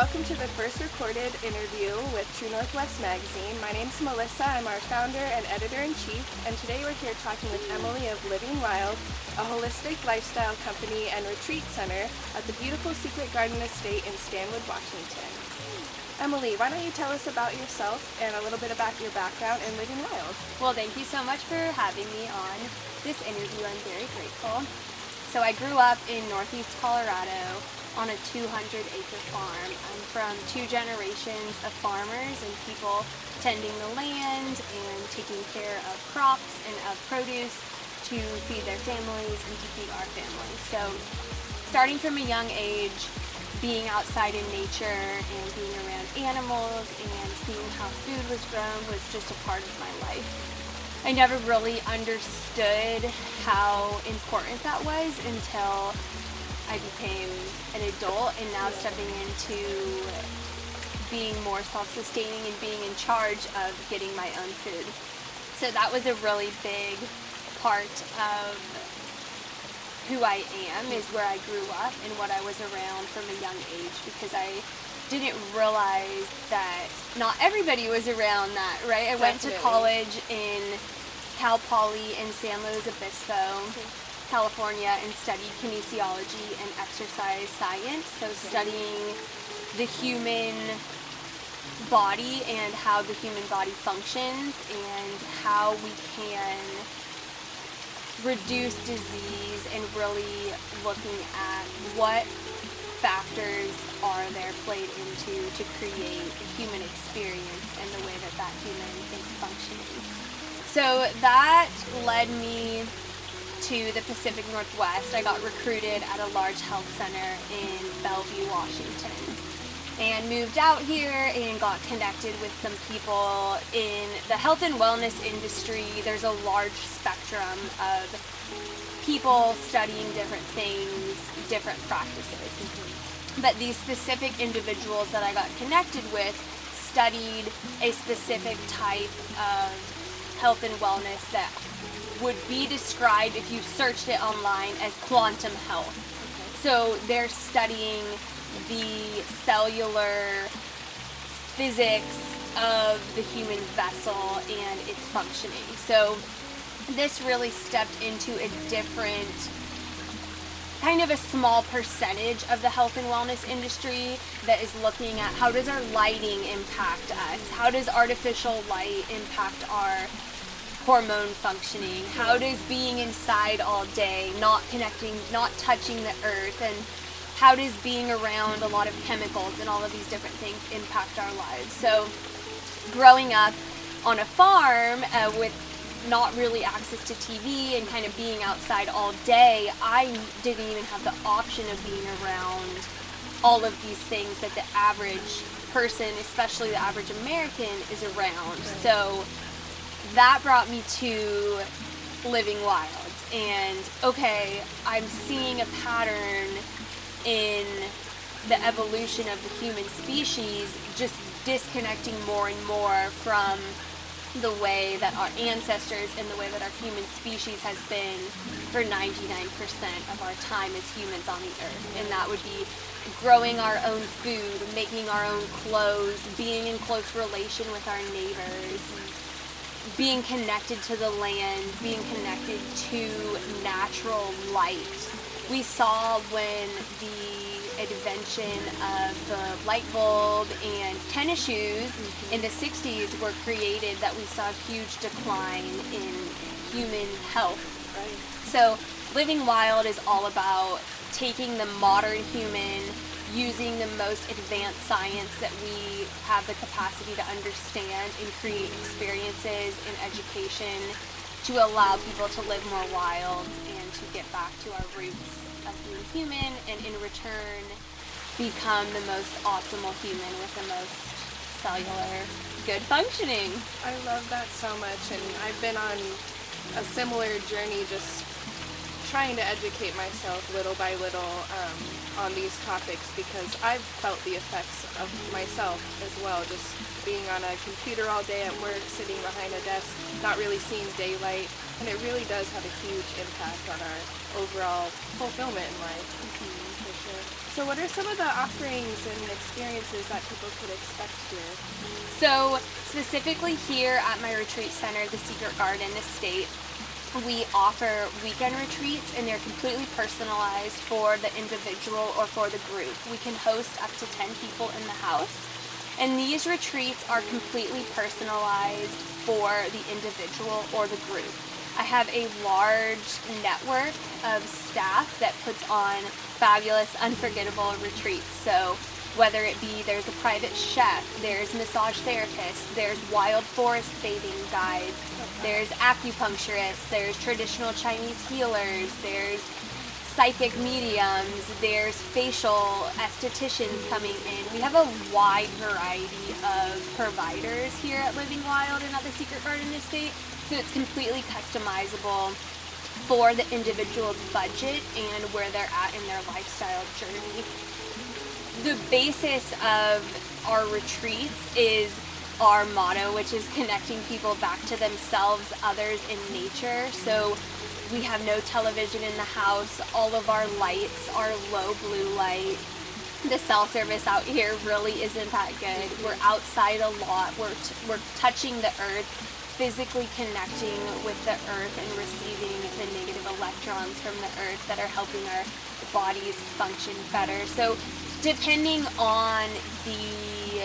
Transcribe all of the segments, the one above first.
welcome to the first recorded interview with True Northwest Magazine. My name's Melissa, I'm our founder and editor-in-chief, and today we're here talking with Emily of Living Wild, a holistic lifestyle company and retreat center at the beautiful Secret Garden Estate in Stanwood, Washington. Emily, why don't you tell us about yourself and a little bit about your background in Living Wild? Well, thank you so much for having me on this interview. I'm very grateful. So I grew up in Northeast Colorado on a 200-acre farm. I'm from two generations of farmers and people tending the land and taking care of crops and of produce to feed their families and to feed our families. So starting from a young age, being outside in nature and being around animals and seeing how food was grown was just a part of my life. I never really understood how important that was until I became an adult, and now stepping into being more self-sustaining and being in charge of getting my own food. So that was a really big part of who I am, is where I grew up and what I was around from a young age, because I didn't realize that not everybody was around that, right? I went to college in Cal Poly in San Luis Obispo, California, and studied kinesiology and exercise science, so studying the human body and how the human body functions and how we can reduce disease, and really looking at what factors are there played into to create a human experience and the way that that human is functioning. So that led me to the Pacific Northwest. I got recruited at a large health center in Bellevue, Washington, and moved out here and got connected with some people in the health and wellness industry. There's a large spectrum of people studying different things, different practices. But these specific individuals that I got connected with studied a specific type of health and wellness that would be described, if you searched it online, as quantum health. So they're studying the cellular physics of the human vessel and its functioning. So this really stepped into a different, kind of a small percentage of the health and wellness industry that is looking at how does our lighting impact us? How does artificial light impact our hormone functioning? How does being inside all day, not connecting, not touching the earth, and how does being around a lot of chemicals and all of these different things impact our lives? So growing up on a farm with not really access to TV and kind of being outside all day, I didn't even have the option of being around all of these things that the average person, especially the average American, is around. So that brought me to Living Wild, and okay, I'm seeing a pattern in the evolution of the human species, just disconnecting more and more from the way that our ancestors and the way that our human species has been for 99% of our time as humans on the earth. And that would be growing our own food, making our own clothes, being in close relation with our neighbors, being connected to the land, being connected to natural light. We saw when the invention of the light bulb and tennis shoes in the 60s were created, that we saw a huge decline in human health. Right. So Living Wild is all about taking the modern human, using the most advanced science that we have the capacity to understand, and create experiences and education to allow people to live more wild and to get back to our roots of being human, and in return become the most optimal human with the most cellular good functioning. I love that so much, and I've been on a similar journey, just trying to educate myself little by little on these topics, because I've felt the effects of myself as well, just being on a computer all day at work, sitting behind a desk, not really seeing daylight, and it really does have a huge impact on our overall fulfillment in life. For sure. So what are some of the offerings and experiences that people could expect here? So specifically here at my retreat center, the Secret Garden Estate, we offer weekend retreats, and they're completely personalized for the individual or for the group. We can host up to 10 people in the house, and these retreats are completely personalized for the individual or the group. I have a large network of staff that puts on fabulous, unforgettable retreats. So whether it be there's a private chef, there's massage therapists, there's wild forest bathing guides, there's acupuncturists, there's traditional Chinese healers, there's psychic mediums, there's facial estheticians coming in. We have a wide variety of providers here at Living Wild and at the Secret Garden Estate, so it's completely customizable for the individual's budget and where they're at in their lifestyle journey. The basis of our retreats is our motto, which is connecting people back to themselves, others, and nature. So we have no television in the house. All of our lights are low blue light. The cell service out here really isn't that good. We're outside a lot. We're touching the earth, physically connecting with the earth and receiving the negative electrons from the earth that are helping our bodies function better. So depending on the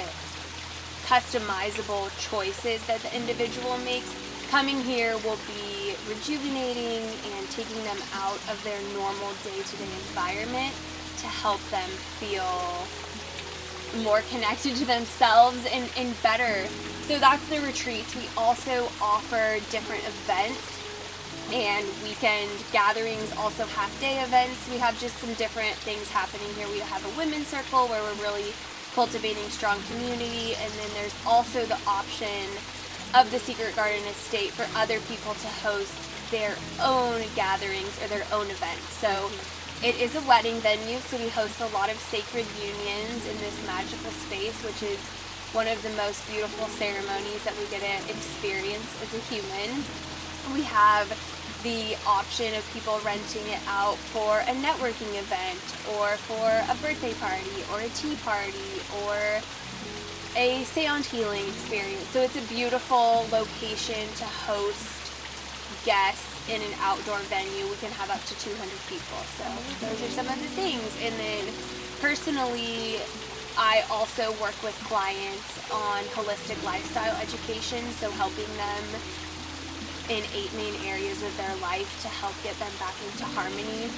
customizable choices that the individual makes, coming here will be rejuvenating and taking them out of their normal day-to-day environment to help them feel more connected to themselves and better. So that's the retreats. We also offer different events and weekend gatherings, also half-day events. We have just some different things happening here. We have a women's circle where we're really cultivating strong community, and then there's also the option of the Secret Garden Estate for other people to host their own gatherings or their own events. So it is a wedding venue, so we host a lot of sacred unions in this magical space, which is one of the most beautiful ceremonies that we get to experience as a human. We have the option of people renting it out for a networking event or for a birthday party or a tea party or a seance healing experience. So it's a beautiful location to host guests in an outdoor venue. We can have up to 200 people. So those are some of the things. And then personally, I also work with clients on holistic lifestyle education, so helping them in 8 main areas of their life to help get them back into harmony.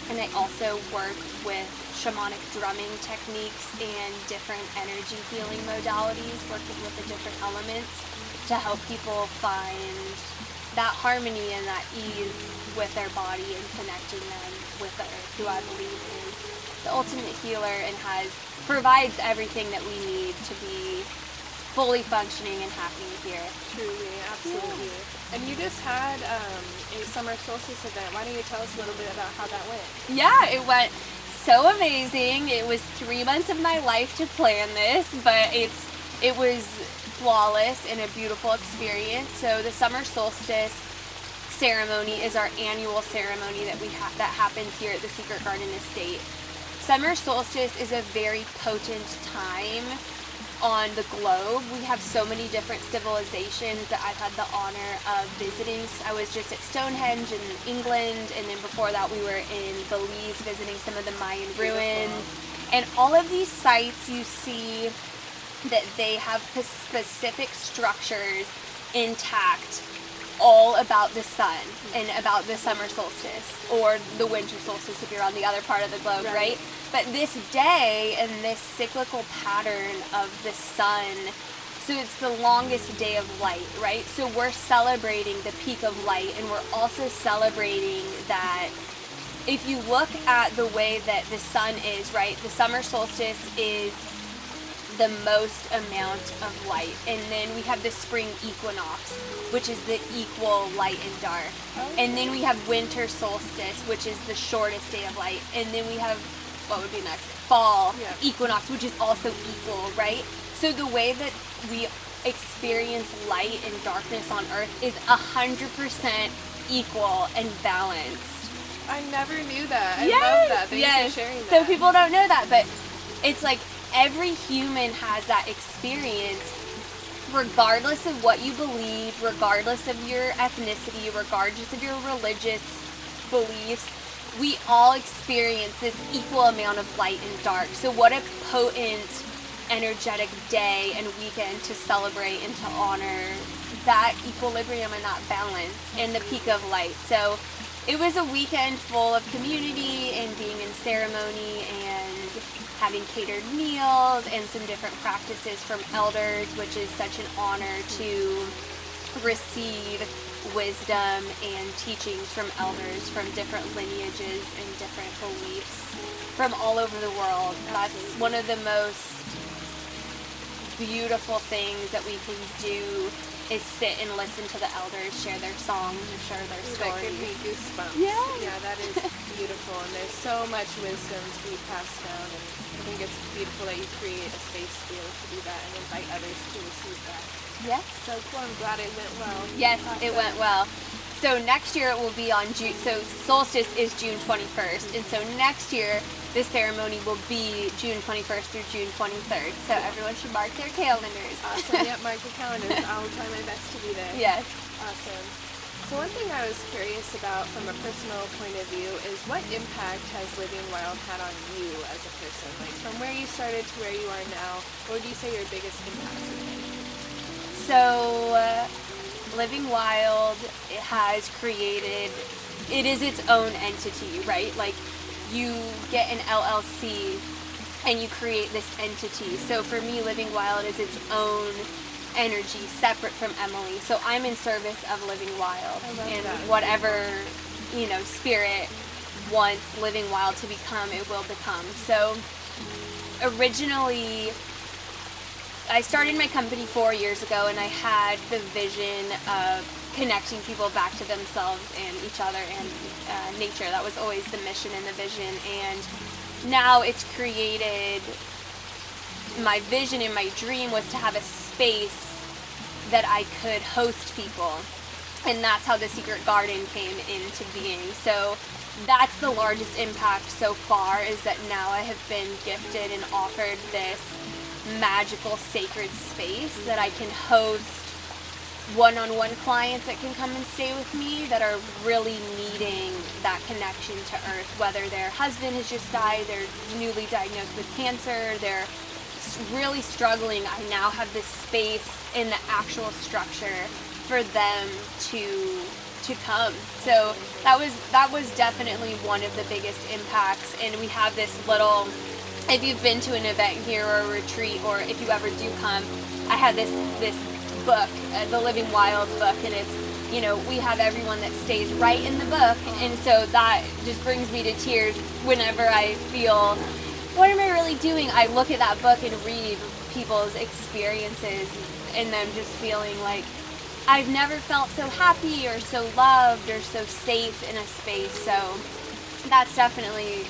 And I also work with shamanic drumming techniques and different energy healing modalities, working with the different elements to help people find that harmony and that ease with their body and connecting them with the earth, who I believe is the ultimate healer and provides everything that we need to be fully functioning and happy here. Truly, absolutely. Yeah. And you just had a summer solstice event. Why don't you tell us a little bit about how that went? Yeah, it went so amazing. It was 3 months of my life to plan this, but it was flawless and a beautiful experience. So the summer solstice ceremony is our annual ceremony that happens here at the Secret Garden Estate. Summer solstice is a very potent time on the globe. We have so many different civilizations that I've had the honor of visiting. I was just at Stonehenge in England, and then before that we were in Belize visiting some of the Mayan ruins. And all of these sites, you see that they have specific structures intact, all about the sun and about the summer solstice or the winter solstice if you're on the other part of the globe, right? But this day and this cyclical pattern of the sun, so it's the longest day of light, right? So we're celebrating the peak of light, and we're also celebrating that if you look at the way that the sun is, right, the summer solstice is the most amount of light. And then we have the spring equinox, which is the equal light and dark. Okay. And then we have winter solstice, which is the shortest day of light. And then we have, what would be next? Fall equinox, which is also equal, right? So the way that we experience light and darkness on Earth is 100% equal and balanced. I never knew that. I love that. Thanks for sharing that. So people don't know that, but it's like every human has that experience, regardless of what you believe, regardless of your ethnicity, regardless of your religious beliefs. We all experience this equal amount of light and dark. So what a potent, energetic day and weekend to celebrate and to honor that equilibrium and that balance and the peak of light. So it was a weekend full of community and being in ceremony and having catered meals and some different practices from elders, which is such an honor to receive wisdom and teachings from elders from different lineages and different beliefs from all over the world. That's one of the most beautiful things that we can do, is sit and listen to the elders share their songs or share their stories. That gives me goosebumps. Yeah, that is beautiful, and there's so much wisdom to be passed down, and I think it's beautiful that you create a space to be able to do that and invite others to receive that. Yes. So cool. I'm glad it went well. Yes, Awesome. It went well. So next year it will be on June, so solstice is June 21st, and so next year the ceremony will be June 21st through June 23rd, so everyone should mark their calendars. Awesome. Yep, mark your calendars. I'll try my best to be there. Yes. Awesome. So one thing I was curious about from a personal point of view is what impact has Living Wild had on you as a person? Like from where you started to where you are now, what would you say your biggest impact has been? So Living Wild has created, it is its own entity, right? Like you get an LLC and you create this entity. So for me, Living Wild is its own energy separate from Emily. So I'm in service of Living Wild and whatever, spirit wants Living Wild to become, it will become. So originally I started my company 4 years ago, and I had the vision of connecting people back to themselves and each other and nature. That was always the mission and the vision, and now it's created, my vision and my dream was to have a space that I could host people, and that's how the Secret Garden came into being. So that's the largest impact so far, is that now I have been gifted and offered this magical sacred space that I can host one-on-one clients that can come and stay with me that are really needing that connection to Earth, whether their husband has just died, they're newly diagnosed with cancer, they're really struggling. I now have this space in the actual structure for them to come. So that was definitely one of the biggest impacts. And we have this little, if you've been to an event here or a retreat, or if you ever do come, I had this book, the Living Wild book, and it's, we have everyone that stays right in the book, and so that just brings me to tears whenever I feel, what am I really doing? I look at that book and read people's experiences, and them just feeling like, I've never felt so happy or so loved or so safe in a space. So that's definitely,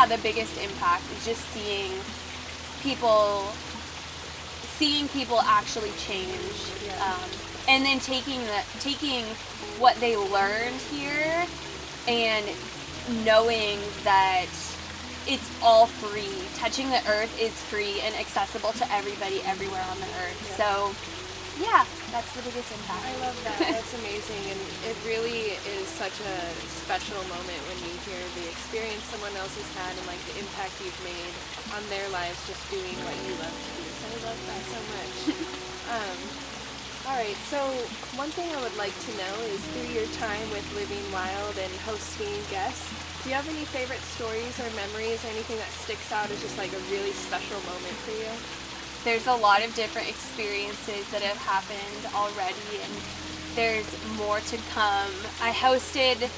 the biggest impact is just seeing people actually change, and then taking what they learned here and knowing that it's all free. Touching the earth is free and accessible to everybody everywhere on the earth. Yeah. So that's the biggest impact. I love that. That's amazing, and it really is such a special moment when you hear the experience someone else has had and like the impact you've made on their lives just doing what you love to do. So I love that so much. All right, so one thing I would like to know is through your time with Living Wild and hosting guests, do you have any favorite stories or memories or anything that sticks out as just like a really special moment for you? There's a lot of different experiences that have happened already, and there's more to come. I hosted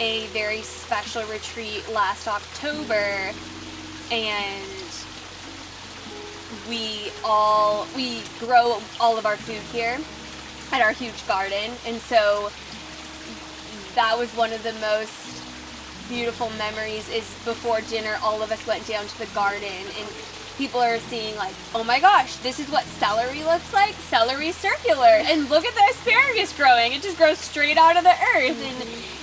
a very special retreat last October, and we grow all of our food here at our huge garden, and so that was one of the most beautiful memories. Is before dinner, all of us went down to the garden, and people are seeing like, oh my gosh, this is what celery looks like. Celery's circular, and look at the asparagus growing. It just grows straight out of the earth,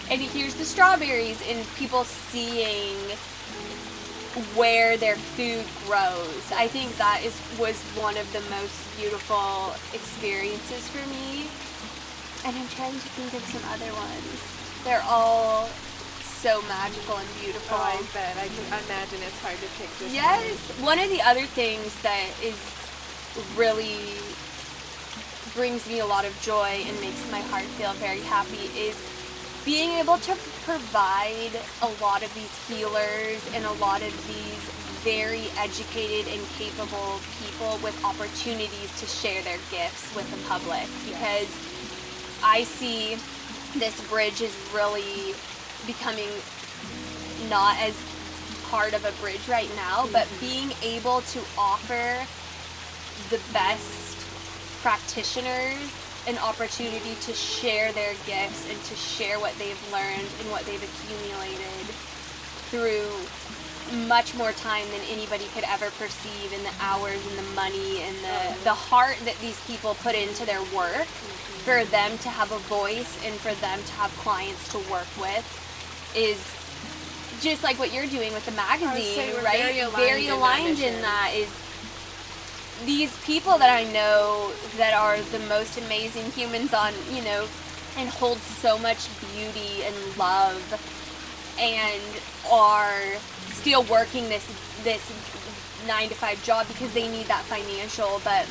and here's the strawberries, and people seeing where their food grows. I think that was one of the most beautiful experiences for me. And I'm trying to think of some other ones. They're all so magical and beautiful. Oh, I bet. I can imagine it's hard to pick this. Yes. One of the other things that is really brings me a lot of joy and makes my heart feel very happy is being able to provide a lot of these healers and a lot of these very educated and capable people with opportunities to share their gifts with the public, because I see this bridge is really becoming not as hard of a bridge right now, but being able to offer the best practitioners an opportunity to share their gifts and to share what they've learned and what they've accumulated through much more time than anybody could ever perceive, and the hours and the money and the heart that these people put into their work, for them to have a voice and for them to have clients to work with, is just like what you're doing with the magazine, right? Very aligned in that is these people that I know that are the most amazing humans on, and hold so much beauty and love, and are still working this 9-to-5 job because they need that financial. But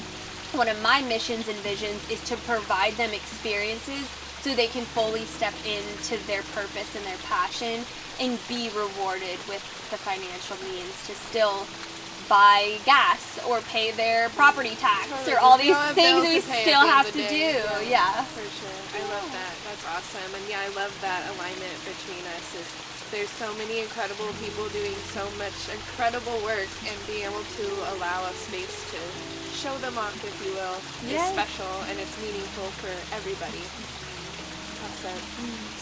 one of my missions and visions is to provide them experiences so they can fully step into their purpose and their passion and be rewarded with the financial means to still buy gas or pay their property tax or all these things we still have to do. Yeah. For sure. I love that. That's awesome. And yeah, I love that alignment between us. There's so many incredible people doing so much incredible work, and being able to allow a space to show them off, if you will, is special, and it's meaningful for everybody. Awesome.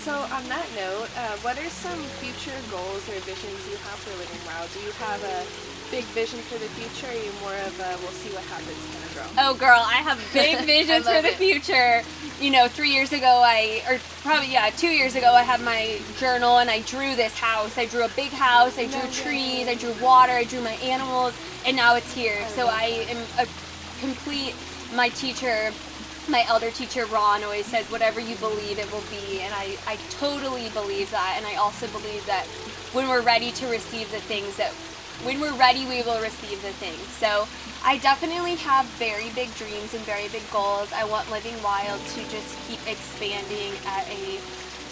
So on that note, what are some future goals or visions you have for Living Wild? Do you have a big vision for the future, or are you more of a we'll see what happens kind of girl? Oh girl, I have big visions for the future. 3 years ago 2 years ago I had my journal and I drew this house. I drew a big house, I drew trees, I drew water, I drew my animals, and now it's here. So I am a complete, my elder teacher Ron always said, whatever you believe it will be, and I totally believe that. And I also believe that when we're ready to receive the things when we're ready, we will receive the things. So I definitely have very big dreams and very big goals. I want Living Wild to just keep expanding at a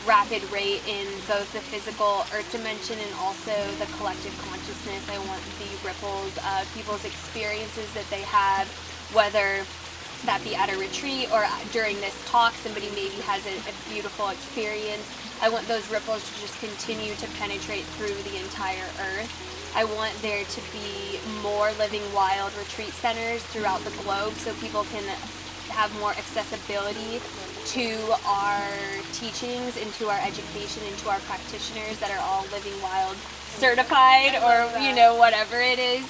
rapid rate in both the physical earth dimension and also the collective consciousness. I want the ripples of people's experiences that they have, whether that be at a retreat or during this talk, somebody maybe has a beautiful experience. I want those ripples to just continue to penetrate through the entire earth. I want there to be more Living Wild retreat centers throughout the globe so people can have more accessibility to our teachings and to our education and to our practitioners that are all Living Wild certified, or whatever it is.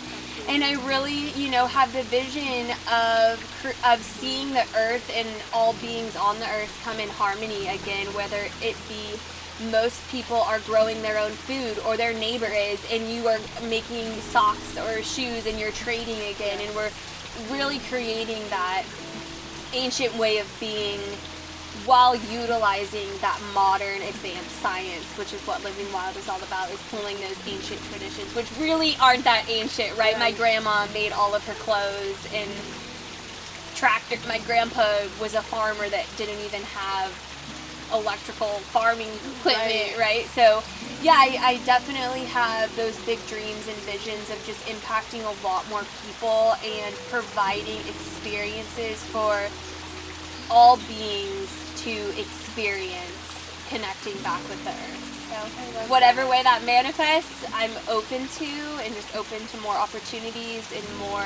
And I really, have the vision of seeing the earth and all beings on the earth come in harmony again, whether it be most people are growing their own food, or their neighbor is, and you are making socks or shoes and you're trading again, and we're really creating that ancient way of being while utilizing that modern advanced science, which is what Living Wild is all about, is pulling those ancient traditions, which really aren't that ancient, right? My grandma made all of her clothes and my grandpa was a farmer that didn't even have electrical farming equipment, right? So yeah, I definitely have those big dreams and visions of just impacting a lot more people and providing experiences for all beings to experience connecting back with the earth. So whatever way that manifests, I'm open to, and just open to more opportunities and more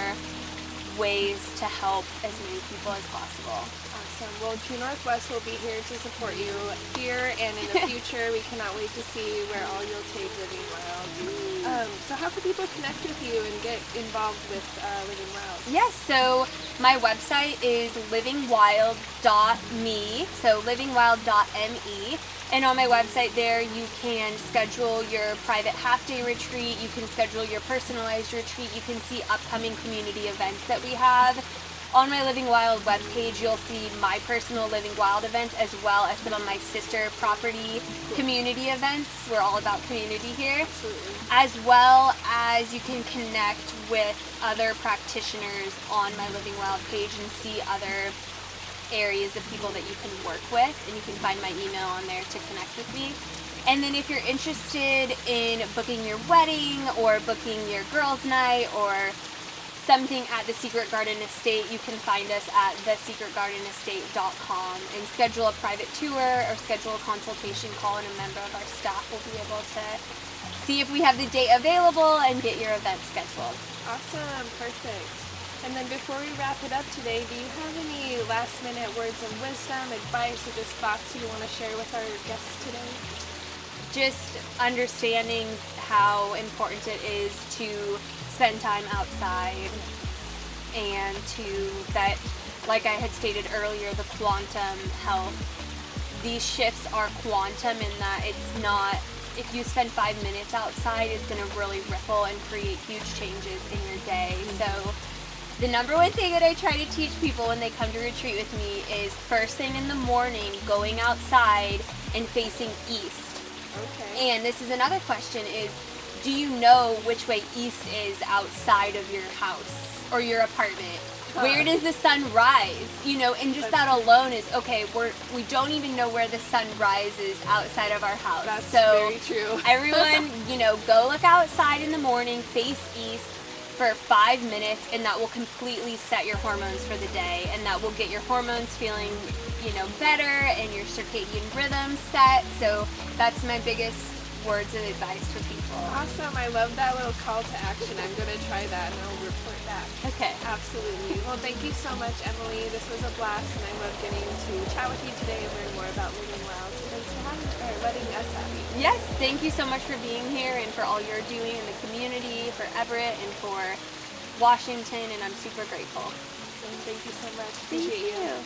ways to help as many people as possible. Awesome. Well, True Northwest will be here to support you here and in the future. We cannot wait to see where all you'll take Living Wild. So how can people connect with you and get involved with Living Wild? Yes, so my website is livingwild.me, so livingwild.me. And on my website there, you can schedule your private half-day retreat, you can schedule your personalized retreat, you can see upcoming community events that we have. On my Living Wild webpage, you'll see my personal Living Wild events as well as some of my sister property community events. We're all about community here. Absolutely. As well as you can connect with other practitioners on my Living Wild page and see other areas of people that you can work with, and you can find my email on there to connect with me. And then if you're interested in booking your wedding or booking your girls' night or something at the Secret Garden Estate, you can find us at thesecretgardenestate.com and schedule a private tour or schedule a consultation call, and a member of our staff will be able to see if we have the date available and get your event scheduled. Awesome. Perfect. And then before we wrap it up today, do you have any last-minute words of wisdom, advice, or just thoughts you want to share with our guests today? Just understanding how important it is to spend time outside, and that, like I had stated earlier, the quantum health. These shifts are quantum in that it's not, if you spend 5 minutes outside, it's going to really ripple and create huge changes in your day. So the number one thing that I try to teach people when they come to retreat with me is first thing in the morning, going outside and facing east. Okay. And this is another question is, do you know which way east is outside of your house or your apartment? Where does the sun rise? You know, and just that alone is, okay, we don't even know where the sun rises outside of our house. That's so very true. Everyone, go look outside in the morning, face east for 5 minutes, and that will completely set your hormones for the day, and that will get your hormones feeling, better, and your circadian rhythm set. So that's my biggest words of advice for people. Awesome. I love that little call to action. I'm going to try that and I'll report back. Okay. Absolutely. Well, thank you so much, Emily. This was a blast, and I love getting to chat with you today and learn more about Living Wild. So thanks for letting us have you. Yes, thank you so much for being here and for all you're doing in the community, for Everett and for Washington, and I'm super grateful. So thank you so much. Appreciate you.